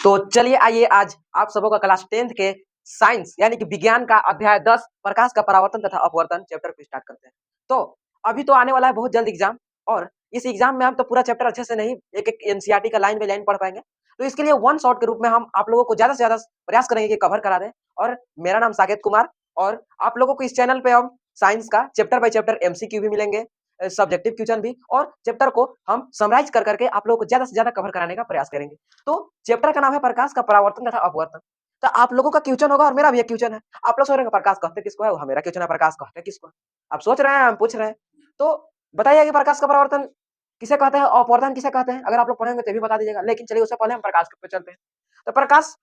तो चलिए आइए आज आप सबों का क्लास 10th के साइंस यानी कि विज्ञान का अध्याय 10 प्रकाश का परावर्तन तथा अपवर्तन चैप्टर को स्टार्ट करते हैं। तो अभी तो आने वाला है बहुत जल्द एग्जाम और इस एग्जाम में हम तो पूरा चैप्टर अच्छे से नहीं एक-एक एनसीईआरटी का लाइन बाय लाइन पढ़ पाएंगे। तो इसके लिए वन शॉट के रूप में हम आप लोगों को ज्यादा से ज्यादा प्रयास करेंगे कि कवर करा दें। और मेरा नाम साकेत कुमार और आप लोगों को इस चैनल पे हम साइंस का चैप्टर बाय चैप्टर एमसीक्यू भी मिलेंगे, सब्जेक्टिव क्वेश्चन भी और चैप्टर को हम समराइज कर करके आप लोगों को ज्यादा से ज्यादा कवर कराने का प्रयास करेंगे। तो चैप्टर का नाम है प्रकाश का परावर्तन तथा अपवर्तन। तो आप लोगों का क्वेश्चन होगा और मेरा भी एक क्वेश्चन है। आप लोग सोच रहे हैं प्रकाश कहते किसको है? मेरा क्वेश्चन है प्रकाश कहते किसको है? आप सोच रहे हैं, हम पूछ रहे हैं। तो बताइए कि प्रकाश का परावर्तन किसे कहते हैं, अपवर्तन किसे कहते हैं? अगर आप लोग पढ़ेंगे तो भी बता दीजिएगा। लेकिन चलिए उससे पहले हम प्रकाश पे चलते हैं। तो प्रकाश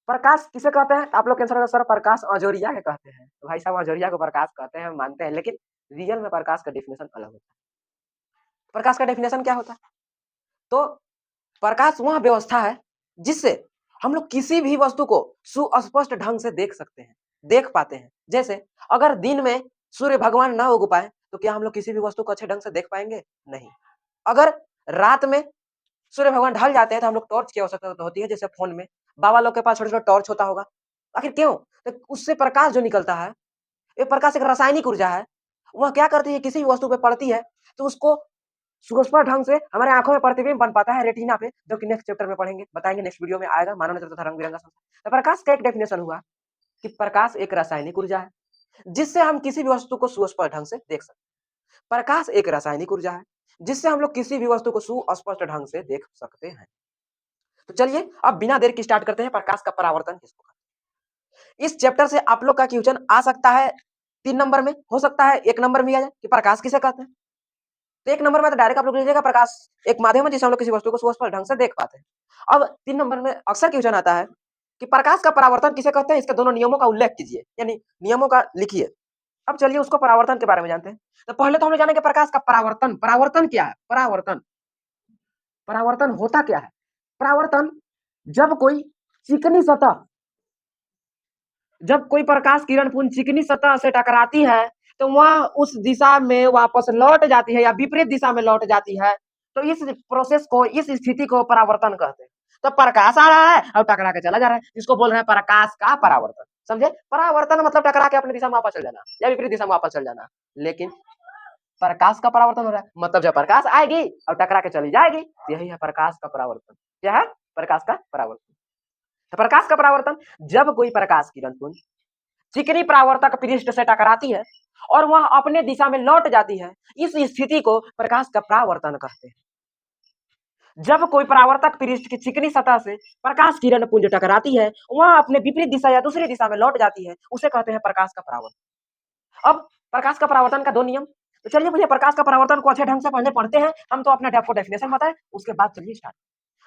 प्रकाश किसे कहते हैं? आप लोग के आंसर होगा सर प्रकाश अजोरिया के कहते हैं। तो भाई साहब अजोरिया को प्रकाश कहते हैं, हम मानते हैं, लेकिन रियल में प्रकाश का डेफिनेशन अलग होता है। प्रकाश का डेफिनेशन क्या होता है? तो प्रकाश वह व्यवस्था है जिससे हम लोग किसी भी वस्तु को सुस्पष्ट ढंग से देख सकते हैं, देख पाते हैं। जैसे अगर दिन में सूर्य भगवान ना उग पाए तो क्या हम लोग किसी भी वस्तु को अच्छे ढंग से देख पाएंगे? नहीं। अगर रात में सूर्य भगवान ढल जाते हैं तो हम लोग टॉर्च की आवश्यकता होती है, जैसे फोन में बाबा लोग के पास छोटा छोटा टॉर्च होता होगा। आखिर क्यों? तो उससे प्रकाश जो निकलता है, ये प्रकाश एक रासायनिक ऊर्जा है। वह क्या करती है, किसी भी वस्तु पे पड़ती है तो उसको सुस्पष्ट ढंग से हमारे आंखों में प्रतिबिंब बन पाता है रेटिना पे, जो कि नेक्स्ट चैप्टर में पढ़ेंगे, बताएंगे, नेक्स्ट वीडियो में आएगा, मानव नेत्र तथा रंग बिरंगा संसार। तो प्रकाश का एक डेफिनेशन हुआ कि प्रकाश एक रासायनिक ऊर्जा है जिससे हम किसी भी वस्तु को सुस्पष्ट ढंग से देख सकते हैं। प्रकाश एक रासायनिक ऊर्जा है जिससे हम लोग किसी भी वस्तु को सुस्पष्ट ढंग से देख सकते हैं। तो चलिए अब बिना देर की स्टार्ट करते हैं, प्रकाश का परावर्तन किसको कहते हैं। इस चैप्टर से आप लोग का क्वेश्चन आ सकता है 3 नंबर में, हो सकता है 1 नंबर में आ जाए कि प्रकाश किसे कहते हैं। तो 1 नंबर में तो डायरेक्ट आप लोग लीजिएगा प्रकाश एक माध्यम है जिससे हम लोग किसी वस्तु को सुस्पष्ट ढंग से देख पाते हैं। अब 3 नंबर में अक्सर क्वेश्चन आता है कि प्रकाश का परावर्तन किसे कहते हैं, इसके दोनों नियमों का उल्लेख कीजिए, यानी नियमों का लिखिए। अब चलिए उसको परावर्तन के बारे में जानते हैं। तो पहले तो हम लोग जानेंगे प्रकाश का परावर्तन। परावर्तन क्या है? परावर्तन परावर्तन होता क्या है? परावर्तन जब कोई चिकनी सतह जब कोई प्रकाश किरण पुंज चिकनी सतह से टकराती है तो वह उस दिशा में वापस लौट जाती है या विपरीत दिशा में लौट जाती है। तो इस प्रोसेस को, इस स्थिति को परावर्तन कहते हैं। तो प्रकाश आ रहा है और टकरा के चला जा रहा है, इसको बोल रहे हैं प्रकाश का परावर्तन। समझे? परावर्तन मतलब टकरा के अपनी दिशा में वापस चल जाना या विपरीत दिशा में वापस चल जाना। लेकिन प्रकाश का परावर्तन हो रहा है मतलब जब प्रकाश आएगी और टकरा के चली जाएगी, यही है प्रकाश का परावर्तन। क्या है? प्रकाश का परावर्तन। तो प्रकाश का परावर्तन जब कोई प्रकाश किरण पुंज चिकनी परावर्तक पृष्ठ से टकराती है और वह अपने दिशा में लौट जाती है, इस स्थिति को प्रकाश का परावर्तन कहते हैं। जब कोई परावर्तक पृष्ठ की चिकनी सतह से प्रकाश किरण पुंज टकराती है, वह अपने विपरीत दिशा या दूसरी दिशा में लौट जाती है, उसे कहते हैं प्रकाश का परावर्तन। अब प्रकाश का परावर्तन का 2 नियम। तो चलिए मुझे प्रकाश का परावर्तन को अच्छे ढंग से पहले पढ़ते हैं, हम तो अपना आपको डेफिनेशन बताएं, उसके बाद चलिए स्टार्ट।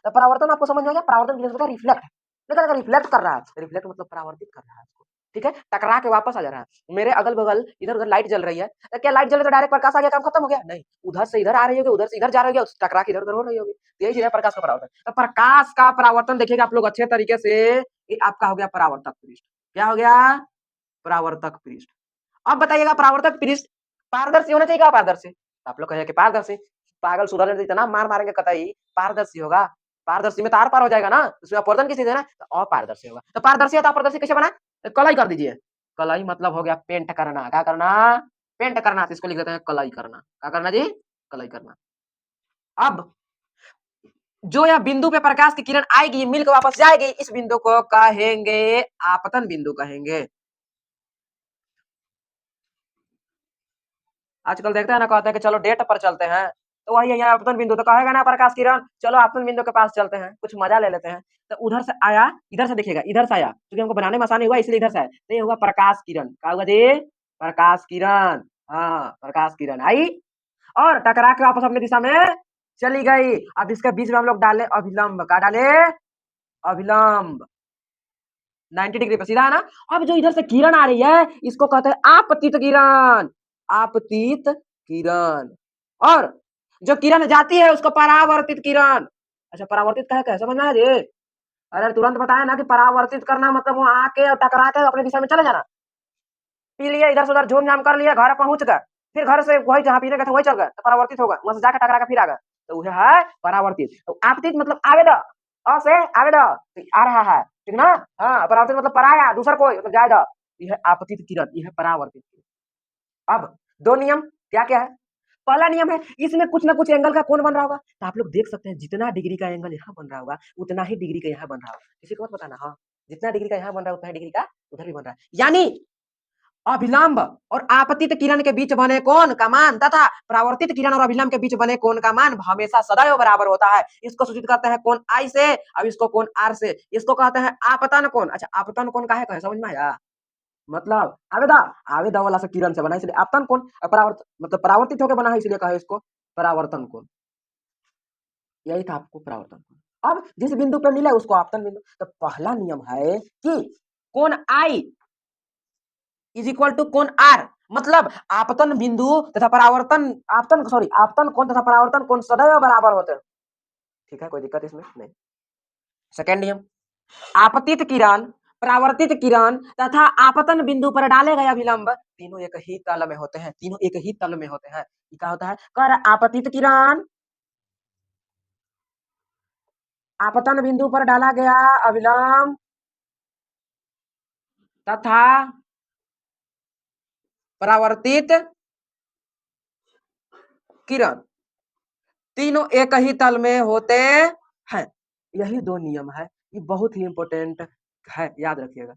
तो परावर्तन आपको समझ में आ गया? परावर्तन मतलब रिफ्लेक्ट, लेकिन अगर रिफ्लेक्ट कर रहा है, रिफ्लेक्ट मतलब परावर्तित कर रहा है उसको, ठीक है, टकरा के वापस आ जा रहा है। मेरे अगल बगल इधर उधर लाइट जल रही है, तो क्या लाइट जल रही तो डायरेक्ट प्रकाश आ गया, काम खत्म हो गया? नहीं, उधर से इधर आ रही होगी, उधर से इधर जा रही होगी, टकरा के इधर उधर हो रही होगी। यही चीज है प्रकाश का परावर्तन। तो प्रकाश का परावर्तन देखिएगा आप लोग अच्छे तरीके से, ये आपका हो गया परावर्तक पृष्ठ। क्या हो गया? परावर्तक पृष्ठ। अब बताइएगा परावर्तक पृष्ठ पारदर्शी होना चाहिए क्या? पारदर्शी। आप लोग कहेंगे कि पारदर्शी, पागल सुधर इतना मार मारेंगे कतई पारदर्शी होगा। पारदर्शी में तो आर पार हो जाएगा ना, उसमें अपवर्तन किसी देना तो अपारदर्शी होगा। तो पारदर्शी है तो अपारदर्शी कैसे बना? तो कलई कर दीजिए। कलई मतलब हो गया पेंट करना। क्या करना? पेंट करना। तो इसको लिख देते हैं कलई करना। क्या करना जी? कलई करना। अब जो यह बिंदु पे प्रकाश की किरण आएगी, मिलकर वापस जाएगी, इस बिंदु को कहेंगे आपतन बिंदु कहेंगे। आजकल देखते हैं ना, कहते हैं कि चलो डेट पर चलते हैं, तो वही है आपतन बिंदु। तो कहेगा ना प्रकाश किरण चलो आपतन बिंदु के पास चलते हैं, कुछ मजा ले लेते हैं। तो उधर से आया, इधर से देखिएगा, इधर से आया क्योंकि हमको बनाने में आसानी हुआ इसलिए इधर से आया। तो ये हुआ प्रकाश किरण। क्या हुआ जी? प्रकाश किरण। हाँ, प्रकाश किरण आई और टकरा के वापस अपनी दिशा में चली गई। अब इसके बीच में हम लोग डाले अभिलंब। क्या डाले? अभिलंब 90 डिग्री पे, सीधा है ना। अब जो इधर से किरण आ रही है इसको कहते हैं आपतित किरण। आपतित किरण। और जो किरण जाती है उसको परावर्तित किरण। अच्छा, परावर्तित कहे कैसे समझना है जी? अरे तुरंत बताया ना कि परावर्तित करना मतलब वहां आके और टकरा के अपने दिशा में चले जाना। पी लिए, इधर से उधर झूम झाम कर लिया, घर पहुंच गए, फिर घर से वही जहाँ पीने गए थे वही चल गए, तो परावर्तित होगा, वहां से जाकर टकरा के फिर आ गए, तो वह है परावर्तित। तो आपतित मतलब आवेदा, अ से आवे द आ रहा है, ठीक ना? हाँ, परावर्तित मतलब पराया, दूसरा कोई मतलब जाए द। ये है आपतित किरण, ये है परावर्तित किरण। अब 2 नियम क्या-क्या है? पहला नियम है, इसमें कुछ ना कुछ एंगल का कोण बन रहा होगा। तो आप लोग देख सकते हैं जितना डिग्री का एंगल यहाँ बन रहा होगा, उतना ही डिग्री का यहाँ बन रहा होगा। किसी को मत बताना, हाँ, जितना डिग्री का यहाँ बन रहा है, उतना ही डिग्री का उधर भी बन रहा है। यानी अभिलंब और आपतित किरण के बीच बने कोण का मान तथा परावर्तित किरण और अभिलंब के बीच बने कोण का मान हमेशा सदैव बराबर होता है। इसको सूचित करते हैं कोण आई से, अब इसको कोण आर से। इसको कहते हैं आपतन कोण। अच्छा, आपतन कोण काहे कहे समझ में आया? मतलब आवेदा आवेदा वाला से किरण से बना है, इसलिए आपतन कोण। परावर्त मतलब परावर्तित होकर बना है, इसलिए कहे इसको परावर्तन कोण। यही था आपको परावर्तन कोण। अब जिस बिंदु पे मिले उसको आपतन बिंदु। तो पहला नियम है कि कोण आई इज इक्वल टू कोण आर, मतलब आपतन बिंदु तथा परावर्तन आपतन सॉरी आपतन कोण तथा परावर्तन कोण सदैव बराबर होते हैं। ठीक है, कोई दिक्कत इसमें नहीं। सेकेंड नियम, आपतित किरण, परावर्तित किरण तथा आपतन बिंदु पर डाले गए अभिलंब तीनों एक ही तल में होते हैं। तीनों एक ही तल में होते हैं। क्या होता है? कर आपतित किरण आपतन बिंदु पर डाला गया अभिलंब तथा परावर्तित किरण तीनों एक ही तल में होते हैं। यही 2 नियम है। ये बहुत ही इंपॉर्टेंट है, याद रखिएगा।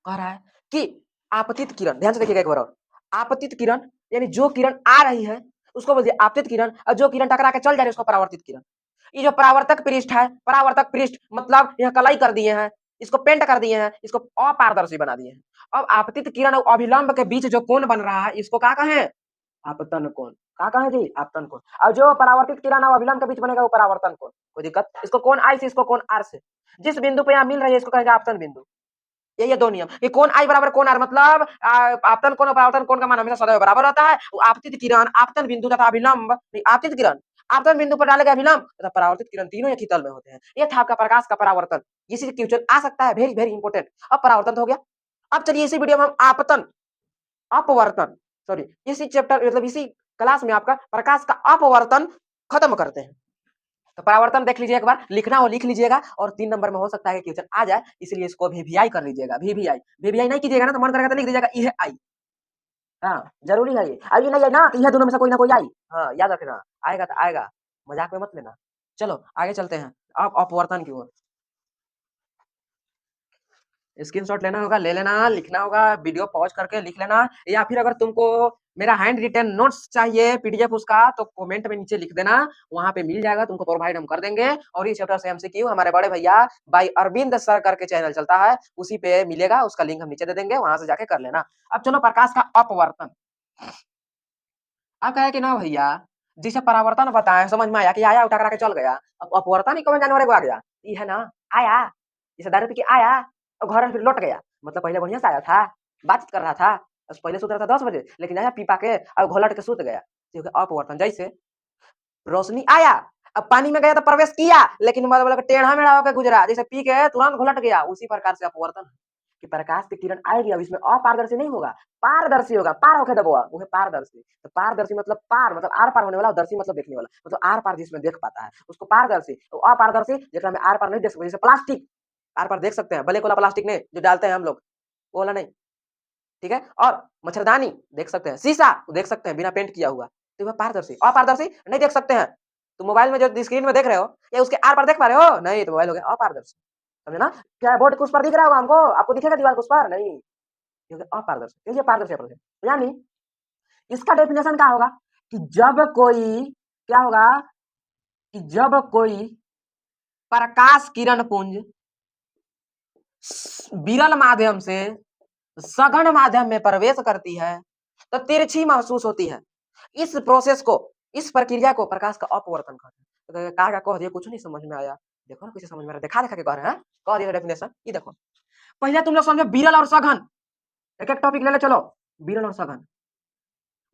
कह रहा है कि आपतित किरण, ध्यान से देखिएगा एक बार और। आपतित किरण यानी जो किरण आ रही है उसको बोलते आपतित किरण, और जो किरण टकरा के चल जा रही है उसको परावर्तित किरण। ये जो परावर्तक पृष्ठ है, परावर्तक पृष्ठ मतलब यह कलाई कर दिए हैं, इसको पेंट कर दिए हैं, इसको अपारदर्शी बना दिए हैं। अब आपतित किरण और अभिलंब के बीच जो कोण बन रहा है इसको क्या कहें? आपतन कोण। क्या कहें जी? आपतन कोण। और जो परावर्तित किरण और अभिलंब के बीच बनेगा वो परावर्तन कोण। कोई दिक्कत? इसको कोण आई से, इसको कोण आर से। जिस बिंदु पे यहाँ मिल रही है इसको कहेंगे आपतन बिंदु। यही है 2 नियम। ये कोण आई बराबर कोण आर, मतलब आपतन कोण और परावर्तन कोण का मान हमेशा सदैव बराबर होता है। आपतित किरण, आपतन बिंदु तथा अभिलंब आपतित किरण आपतन बिंदु पर डाले गए अभिलंब तथा परावर्तित किरण तीनों एक ही तल में होते हैं। ये था आपका प्रकाश का परावर्तन। इसी से क्वेश्चन आ सकता है, वेरी वेरी इंपॉर्टेंट। अब परावर्तन तो हो गया। अब चलिए इसी वीडियो में हम आपतन अपवर्तन सॉरी इसी चैप्टर मतलब इसी क्लास में आपका प्रकाश का अपवर्तन खत्म करते हैं। तो परावर्तन देख लीजिए एक बार, लिखना हो लिख लीजिएगा, और 3 नंबर में हो सकता है कि क्वेश्चन आ जाए, इसलिए इसको वीवीआई कर लीजिएगा। वीवीआई वीवीआई नहीं कीजिएगा ना तो मन करेगा तो लिख दीजिएगा ई है आई। हाँ, जरूरी है ये। आई नहीं आई ना तो यह दोनों में से कोई ना कोई आई। हाँ, याद रखना। आएगा तो आएगा, मजाक में मत लेना। चलो आगे चलते हैं। अब अपवर्तन की ओर स्क्रीनशॉट लेना होगा, ले लेना, लिखना होगा, वीडियो पॉज करके लिख लेना, या फिर अगर तुमको मेरा हैंड रिटेन नोट्स चाहिए पीडीएफ उसका तो कमेंट में नीचे लिख देना, वहां पे मिल जाएगा तुमको, प्रोवाइड हम कर देंगे। और इस चैप्टर से एमसीक्यू हमारे बड़े भैया भाई अरविंद सर करके चैनल चलता है, उसी पे मिलेगा, उसका लिंक हम नीचे दे देंगे, वहां से जाके कर लेना। अब चलो प्रकाश का अपवर्तन। अब कहे कि ना भैया जिसे परावर्तन बताए समझ में आया कि आया टकरा के चल गया, अब अपवर्तन ही कौन जानवर को आ गया, ये है ना आया, जैसे दारू पी के आया और घर फिर लौट गया, मतलब पहले बढ़िया से आया था, बातचीत कर रहा था, बस पहले सुत रहा था 10 बजे, लेकिन आया पीपा के और घोलट के सुत गया, तो ये अपवर्तन। जैसे रोशनी आया, अब पानी में गया तो प्रवेश किया, लेकिन मतलब टेढ़ा मेढ़ा होकर गुजरा, जैसे पी के तुरंत घुलट गया, उसी प्रकार से अपवर्तन है कि प्रकाश की किरण आएगी, अब इसमें अपारदर्शी नहीं होगा, पारदर्शी होगा। पार होके दबोआ वो है पारदर्शी। तो पारदर्शी मतलब पार मतलब आर पार होने वाला, दर्शी मतलब देखने वाला, मतलब आर पार जिसमें देख पाता है उसको पारदर्शी। तो अपारदर्शी जिसमें में आर पार नहीं देख सकते, जैसे प्लास्टिक आर पार देख सकते हैं, ब्लैक वाला प्लास्टिक नहीं जो डालते हैं हम लोग, वो वाला नहीं, ठीक है। और मच्छरदानी देख सकते हैं, शीशा देख सकते हैं बिना पेंट किया हुआ, तो वह पारदर्शी। अपारदर्शी नहीं देख सकते हैं, तो मोबाइल में जो स्क्रीन में देख रहे हो ये उसके आर पार देख पा रहे हो नहीं, तो मोबाइल हो गया अपारदर्शी। समझे ना? क्या बोर्ड कुछ पर दिख रहा होगा हमको, आपको दिखेगा दीवार कुछ पर नहीं, ये अपारदर्शी, ये पारदर्शी अप्रोच है। यानी इसका डेफिनेशन क्या होगा कि जब कोई क्या होगा कि जब कोई प्रकाश किरण पुंज विरल माध्यम से सघन माध्यम में प्रवेश करती है तो तिरछी महसूस होती है। इस प्रोसेस को, इस प्रक्रिया को प्रकाश का अपवर्तन कहते हैं। कहा कह दिया कुछ नहीं समझ में आया, देखो ना कैसे समझ में आ रहा है, देखा देखा के कह रहे हैं, कह दिया डेफिनेशन। ये देखो पहले तुम लोग समझो विरल और सघन, एक एक टॉपिक ले ले चलो। विरल और सघन,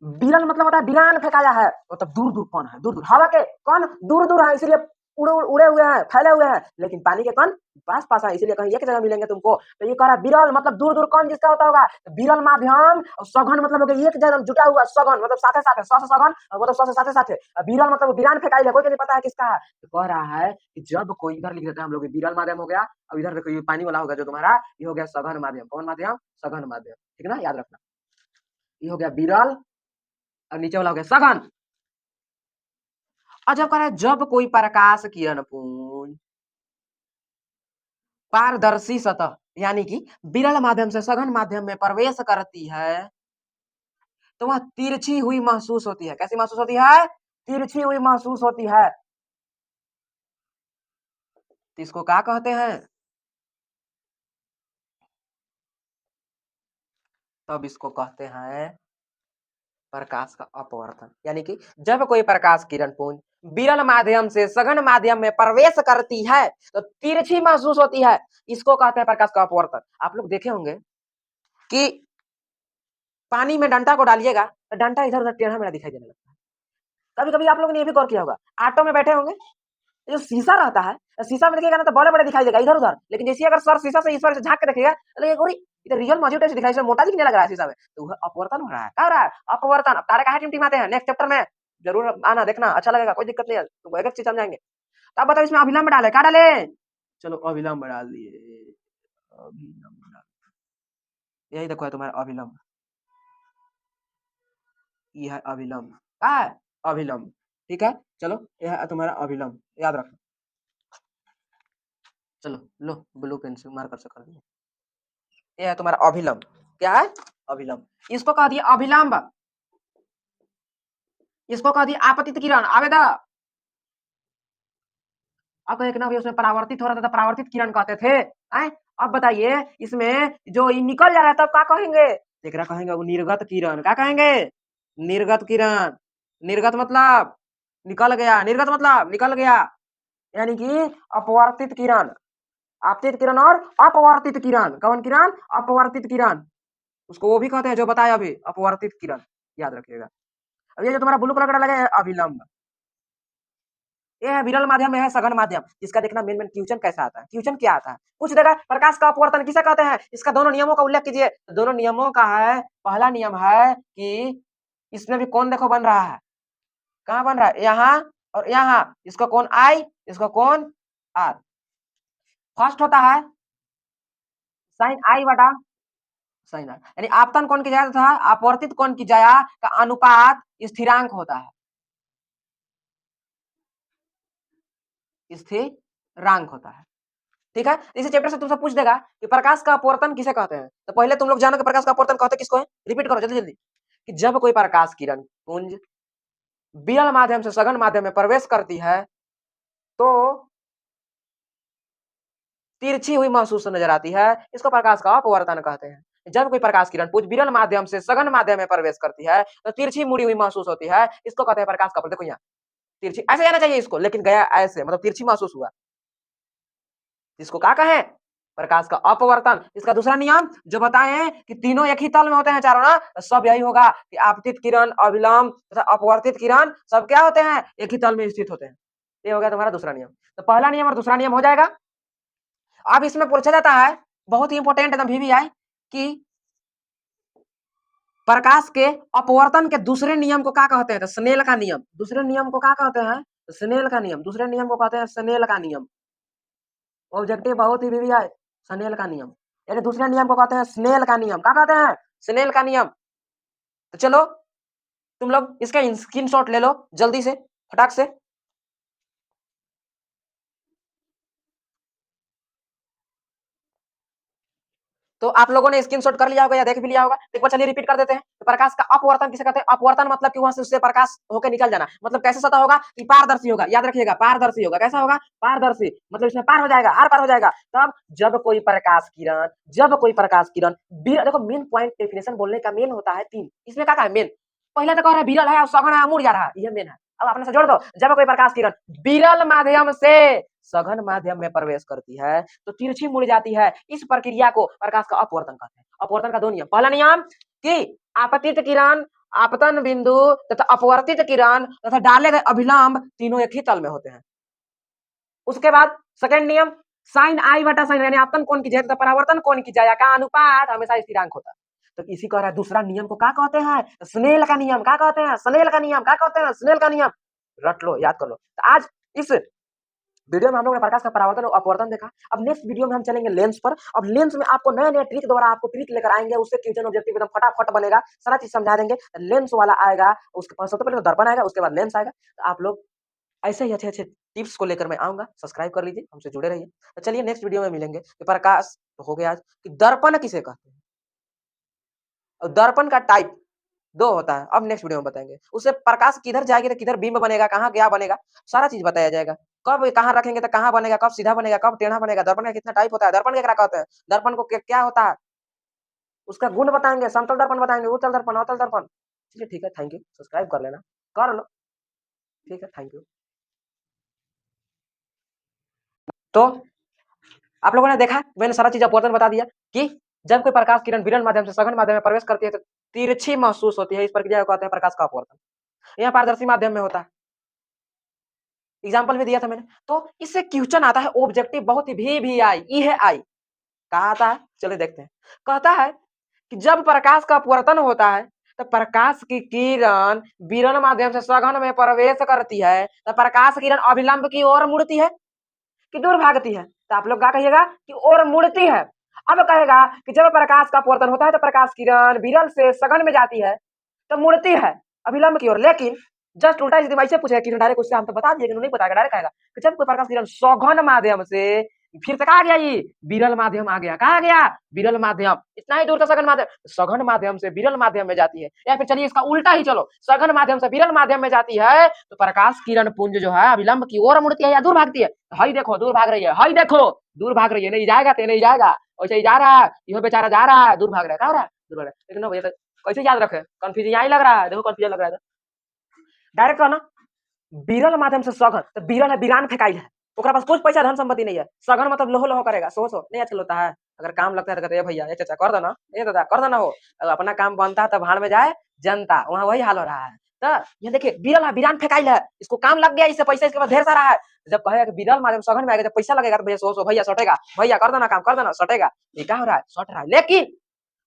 विरल मतलब होता है विरान फेंकाया है, मतलब दूर दूर कौन है, दूर दूर हवा के कौन दूर दूर है, इसलिए उड़े हुए हैं, फैले हुए हैं, लेकिन पानी के कण पास पास है, इसीलिए कहीं एक जगह मिलेंगे तुमको। तो ये कह रहा है विरल मतलब दूर दूर कौन जिसका होता होगा, विरल माध्यम। और सघन मतलब हो गया एक जगह जुटा हुआ, सघन मतलब साथे साथे, स से सघन मतलब स से साथे साथे। विरल मतलब वीरान फेंकाई है, कोई को नहीं पता है किसका है। तो कह रहा है कि जब कोई इधर लिख देते हैं हम लोग विरल माध्यम हो गया, और इधर देखो ये पानी वाला होगा जो तुम्हारा, ये हो गया सघन माध्यम। कौन माध्यम? सघन माध्यम, ठीक है ना, याद रखना। ये हो गया विरल और नीचे वाला हो गया सघन। और जब कह रहा है जब कोई प्रकाश किरण पुंज पारदर्शी सतह यानी कि विरल माध्यम से सघन माध्यम में प्रवेश करती है, तो वह तिरछी हुई महसूस होती है। कैसी महसूस होती है? तिरछी हुई महसूस होती है। तो इसको क्या कहते हैं? तब इसको कहते हैं प्रकाश का अपवर्तन। यानी कि जब कोई प्रकाश किरण पुंज विरल माध्यम से सघन माध्यम में प्रवेश करती है तो तिरछी महसूस होती है, इसको कहते हैं प्रकाश का अपवर्तन। आप लोग देखे होंगे कि पानी में डंडा को डालिएगा तो डंडा इधर उधर टेढ़ा मेढ़ा दिखाई देने लगता है। कभी कभी आप लोगों ने ये भी गौर किया होगा, ऑटो में बैठे होंगे, जो शीशा रहता है, शीशा में देखिएगा ना तो बड़े बड़े दिखाई देगा इधर उधर, लेकिन जैसे अगर सर शीशा से इस बार से झांक के देखिएगा तो लगेगा अरे ये रियल मौजूद ऐसे दिखाई, मोटा दिखने लग रहा है शीशा में। तो वह अपवर्तन हो रहा है। क्या हो रहा है? अपवर्तन। अब तारे कहाँ टिमटिमाते हैं, नेक्स्ट चैप्टर में जरूर आना, देखना, अच्छा लगेगा, कोई दिक्कत नहीं है, तो एक एक चीज समझाएंगे। तो अब बताओ इसमें अभिलंब डाले, क्या डाले? चलो अभिलंब डाल दिए, अभिलंब डाल, यही देखो है तुम्हारा अभिलंब, ये है अभिलंब। क्या है? अभिलंब। ठीक है, चलो यह है तुम्हारा अभिलंब, याद रखो। चलो लो ब्लू पेंसिल मार्कर से कर दिए, ये है तुम्हारा अभिलंब। क्या है? अभिलंब। इसको कह दिया अभिलंब, इसको कह दिया आपतित किरण। आवेदा अब कहे ना उसमें परावर्तित हो रहा था तो परावर्तित किरण कहते थे। आए अब बताइए इसमें जो ये निकल जा रहा है तब क्या कहेंगे? देखना कहेंगे वो निर्गत किरण। क्या कहेंगे? निर्गत किरण। निर्गत मतलब निकल गया, निर्गत मतलब निकल गया, यानी कि अपवर्तित किरण। आपतित किरण और अपवर्तित किरण। कौन किरण? अपवर्तित किरण। उसको वो भी कहते हैं जो बताया अभी, अपवर्तित किरण, याद रखिएगा। अब ये जो तुम्हारा ब्लू कलर का लगे अभिलंब, ये है विरल माध्यम, है सघन माध्यम। इसका देखना मेन मेन क्वेश्चन कैसा आता है। क्वेश्चन क्या आता है कुछ देगा, प्रकाश का अपवर्तन किसे कहते हैं, इसका दोनों नियमों का उल्लेख कीजिए। दोनों नियमों का है, पहला नियम है कि इसमें भी कौन देखो बन रहा है, कहाँ बन रहा है, यहाँ और यहाँ। इसको कौन आई, इसको कौन आर। फर्स्ट होता है साइन आई बटा साइन आर, यानी आपतन कोण की जया तथा अपवर्तित कोण की जया का अनुपात स्थिरांक होता है, स्थिरांक होता है। ठीक है, इसी चैप्टर से तुमसे पूछ देगा कि प्रकाश का अपवर्तन किसे कहते हैं। तो पहले तुम लोग जानो कि प्रकाश का अपवर्तन कहते किसको है, रिपीट करो जल्दी जल्दी। कि जब कोई प्रकाश किरण पुंज विरल माध्यम से सघन माध्यम में प्रवेश करती है तो तिरछी हुई महसूस नजर आती है, इसको प्रकाश का अपवर्तन कहते हैं। जब कोई प्रकाश किरण पुंज विरल माध्यम से सघन माध्यम में प्रवेश करती है तो तिरछी मुड़ी हुई महसूस होती है, इसको कहते हैं प्रकाश का अपवर्तन। देखो यहाँ तिरछी ऐसे जाना चाहिए इसको, लेकिन गया ऐसे, मतलब तिरछी महसूस हुआ, इसको क्या कहें, प्रकाश का अपवर्तन। इसका दूसरा नियम जो बताए कि तीनों एक ही तल में होते हैं चारों ना, तो सब यही होगा कि आपतित किरण, अभिलंब तथा अपवर्तित किरण सब क्या होते हैं, एक ही तल में स्थित होते हैं। ये हो गया तुम्हारा दूसरा नियम। तो पहला नियम और दूसरा नियम हो जाएगा। अब इसमें पूछा जाता है, बहुत ही इंपॉर्टेंट एकदम VVI, कि प्रकाश के अपवर्तन के दूसरे नियम को क्या कहते हैं, तो स्नेल का नियम। दूसरे नियम को क्या कहते हैं, तो स्नेल का नियम। दूसरे नियम को कहते हैं स्नेल का नियम। ऑब्जेक्टिव बहुत ही VVI, स्नेल का नियम, यानी दूसरे नियम को कहते हैं स्नेल का नियम। क्या कहते हैं? स्नेल का नियम। तो चलो तुम लोग इसका स्क्रीनशॉट ले लो जल्दी से, फटाक से। तो आप लोगों ने स्क्रीनशॉट कर लिया होगा या देख भी लिया होगा। एक बार चलिए रिपीट कर देते हैं। तो प्रकाश का अपवर्तन किसे कहते हैं? अपवर्तन मतलब कि वहां से उससे प्रकाश होकर निकल जाना। मतलब कैसे सतह होगा कि पारदर्शी होगा, याद रखिएगा पारदर्शी होगा। कैसा होगा? पारदर्शी, मतलब इसमें पार हो जाएगा, आर पार हो जाएगा। तब जब कोई प्रकाश किरण, जब कोई प्रकाश किरण देखो मेन पॉइंट डेफिनेशन बोलने का मेन होता है तीन। इसमें क्या है मेन? पहले तो कह रहा है विरल है और सघन है, मुड़ जा रहा है, ये मेन है। अब अपने से जोड़ दो, जब कोई प्रकाश किरण विरल माध्यम से सघन माध्यम में प्रवेश करती है तो तिरछी मुड़ जाती है। इस प्रक्रिया को प्रकाश का अपवर्तन कहते हैं। अपवर्तन का दो नियम, पहला नियम कि आपतित किरण, आपतन बिंदु तथा अपवर्तित किरण तथा डाले गए अभिलंब तीनों एक ही तल में होते हैं। उसके बाद सेकंड नियम, साइन आई बटा साइन यानी आपतन कोण की जगह तथा परावर्तन कोण की जगह का अनुपात हमेशा स्थिरांक होता है। तो इसी कह रहा है दूसरा नियम को क्या कहते हैं? स्नेल का नियम। क्या कहते हैं? स्नेल का नियम। क्या कहते हैं? स्नेल का नियम। रट लो, याद कर लो। तो आज इस वीडियो में हम लोग ने प्रकाश का परावर्तन और अपवर्तन देखा। अब नेक्स्ट वीडियो में हम चलेंगे लेंस पर। अब लेंस में आपको नए नए ट्रिक द्वारा आपको ट्रिक लेकर आएंगे, उससे क्वेश्चन ऑब्जेक्टिव एकदम फटाफट बनेगा, सारा चीज समझा देंगे। लेंस वाला आएगा, उसके पास सबसे पहले तो दर्पण आएगा, उसके बाद लेंस आएगा। तो आप लोग ऐसे ही अच्छे अच्छे टिप्स को लेकर मैं आऊंगा। सब्सक्राइब कर लीजिए, हमसे जुड़े रहिए। तो चलिए नेक्स्ट वीडियो में मिलेंगे कि प्रकाश तो हो गया आज कि दर्पण किसे कहते हैं और दर्पण का टाइप दो होता है। अब नेक्स्ट वीडियो में बताएंगे उससे प्रकाश किधर जाएगी तो किधर बिंब बनेगा, कहाँ क्या बनेगा, सारा चीज बताया जाएगा। कब कहाँ रखेंगे तो कहाँ बनेगा, कब सीधा बनेगा, कब टेढ़ा बनेगा, दर्पण का कितना टाइप होता है, दर्पण क्या कहते हैं, दर्पण को क्या होता है, उसका गुण बताएंगे, समतल दर्पण बताएंगे, उत्तल दर्पण, अवतल दर्पण। चलिए ठीक है, थैंक यू। सब्सक्राइब कर लेना, कर लो। ठीक है, थैंक यू। तो आप लोगों ने देखा, मैंने सारा चीज अपवर्तन बता दिया कि जब कोई प्रकाश किरण विरल माध्यम से सघन माध्यम में प्रवेश करती है तो तिरछी महसूस होती है। इस प्रक्रिया को कहते हैं प्रकाश का अपवर्तन। यह पारदर्शी माध्यम में होता है। एग्जाम्पल में दिया था मैंने। तो इससे क्वेश्चन आता है ऑब्जेक्टिव बहुत ही भी आई, ई है आई। कहा आता है, चलिए देखते हैं। कहता है कि जब प्रकाश का अपवर्तन होता है तो प्रकाश की किरण विरल माध्यम से सघन में प्रवेश करती है तो प्रकाश किरण अभिलंब की ओर मुड़ती है कि दूर भागती है। तो आप लोग क्या कहिएगा कि ओर मुड़ती है। अब कहेगा कि जब प्रकाश का अपवर्तन होता है तो प्रकाश किरण विरल से सघन में जाती है तो मुड़ती है अभिलंब की ओर। लेकिन जस्ट उल्टा यदि वैसे पूछेगा कि डायरेक्ट उससे हम तो बता दिए, नहीं बताएगा, डायरेक्ट कहेगा कि जब कोई प्रकाश किरण सघन माध्यम से, फिर से कहा गया ये विरल माध्यम आ गया, कहा गया विरल माध्यम, इतना ही दूर था सघन माध्यम, सघन माध्यम से विरल माध्यम में जाती है। या फिर चलिए इसका उल्टा ही चलो, सघन माध्यम से विरल माध्यम में जाती है तो प्रकाश किरण पुंज जो है अभिलंब की ओर मुड़ती है या दूर भागती है। हई देखो दूर भाग रही है, हई देखो दूर भाग रही है, नहीं जाएगा तो नहीं जाएगा, वैसे ही जा रहा है, यह बेचारा जा रहा है, दूर भाग रहा है, कहा रहा है दूर भाग रहा है। लेकिन भैया कैसे याद रखे, कंफ्यूजन यहाँ ही लग रहा है, देखो कंफ्यूजन लग रहा है। डायरेक्ट कहना विरल माध्यम से सघन, तो विरल है, वीरान फेंकाई है, ओकरा पास कुछ पैसा धन संपत्ति नहीं है। सघन मतलब लोहो लोहो करेगा, सो नहीं अच्छा होता है। अगर काम लगता है तो कहते हैं भैया ये चाचा कर देना, ये दादा कर देना हो, अगर अपना काम बनता है तो भाड़ में जाए जनता, वहाँ वही हाल हो रहा है। तो ये देखिए विरल है, वीरान फेंकाई है, इसको काम लग गया, इससे पैसा इसके पास ढेर सारा है। जब कहेगा कि विरल माध्यम सघन में आएगा, जब पैसा लगेगा तो भैया सो भैया सटेगा, भैया कर देना काम, कर देना सटेगा, ये क्या हो रहा है, सट रहा है। लेकिन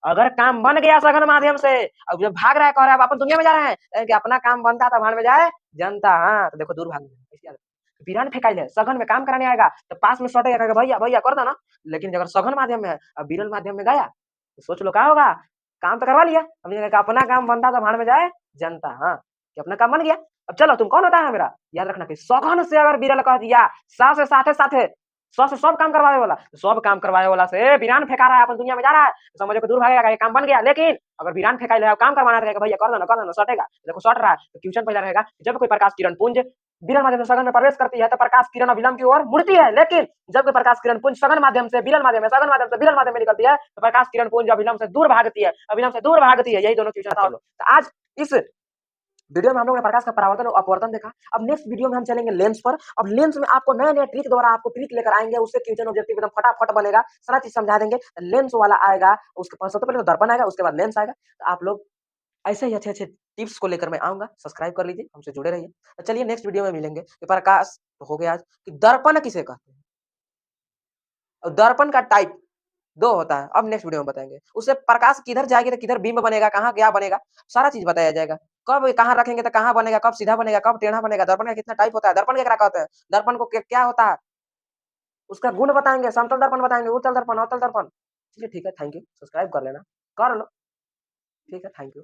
अगर काम बन गया सघन माध्यम से, अब जब भाग रहा है, कह रहा है अपन दुनिया में जा रहे हैं, कि अपना काम बनता था भाड़ में जाए जनता, हाँ तो देखो दूर भाग वीरान फेंकाइल है, सघन में काम कराने आएगा तो पास में सटेगा, कहेगा भैया भैया कर देना। लेकिन अगर सघन माध्यम में है, अब विरल माध्यम में गया तो सोच लो क्या होगा, काम तो करवा लिया, अब ये कहेगा अपना काम बनता था भाड़ में जाए जनता, हाँ कि अपना काम बन गया। अब चलो तुम कौन होता है मेरा, याद रखना कि सघन से अगर विरल कह दिया, सा से साथे साथे, सौ से सब काम करवाने वाला, सब काम करवाने वाला से वीरान फेंका रहा है, अपन दुनिया में जा रहा है, तो समझो कि दूर भागेगा, ये काम बन गया। लेकिन अगर वीरान फेंका है, काम करवाना रहेगा, भैया कर देना सटेगा, देखो सट रहा है। तो क्वेश्चन पहला रहेगा, जब कोई प्रकाश किरण पुंज विरल माध्यम से सघन में प्रवेश करती है तो प्रकाश किरण अभिलंब की ओर मुड़ती है। लेकिन जब कोई प्रकाश किरण पुंज सघन माध्यम से विरल माध्यम में, सघन माध्यम से विरल माध्यम में निकलती है तो प्रकाश किरण पुंज अभिलंब से दूर भागती है, अभिलंब से दूर भागती है। यही दोनों क्वेश्चन था। तो आज इस वीडियो में हम लोग ने प्रकाश का परावर्तन और अपवर्तन देखा। अब नेक्स्ट वीडियो में हम चलेंगे लेंस पर। अब लेंस में आपको नए नए ट्रिक द्वारा आपको ट्रिक लेकर आएंगे, उससे क्वेश्चन ऑब्जेक्टिव एकदम फटाफट बनेगा, सारा चीज समझा देंगे। लेंस वाला आएगा, उसके पास सबसे पहले तो दर्पण आएगा, उसके बाद लेंस आएगा। तो आप लोग ऐसे ही अच्छे अच्छे टिप्स को लेकर मैं आऊंगा। सब्सक्राइब कर लीजिए, हमसे जुड़े रहिए। तो चलिए नेक्स्ट वीडियो में मिलेंगे कि प्रकाश तो हो गया आज कि दर्पण किसे कहते हैं और दर्पण का टाइप दो होता है। अब नेक्स्ट वीडियो में बताएंगे उससे प्रकाश किधर जाएगी तो किधर बिंब बनेगा, कहाँ क्या बनेगा, सारा चीज बताया जाएगा। कब कहाँ रखेंगे तो कहाँ बनेगा, कब सीधा बनेगा, कब टेढ़ा बनेगा, दर्पण का कितना टाइप होता है, दर्पण क्या कहते हैं, दर्पण को क्या होता है, उसका गुण बताएंगे, समतल दर्पण बताएंगे, उत्तल दर्पण, अवतल दर्पण। चलिए ठीक है, थैंक यू। सब्सक्राइब कर लेना, कर लो। ठीक है, थैंक यू।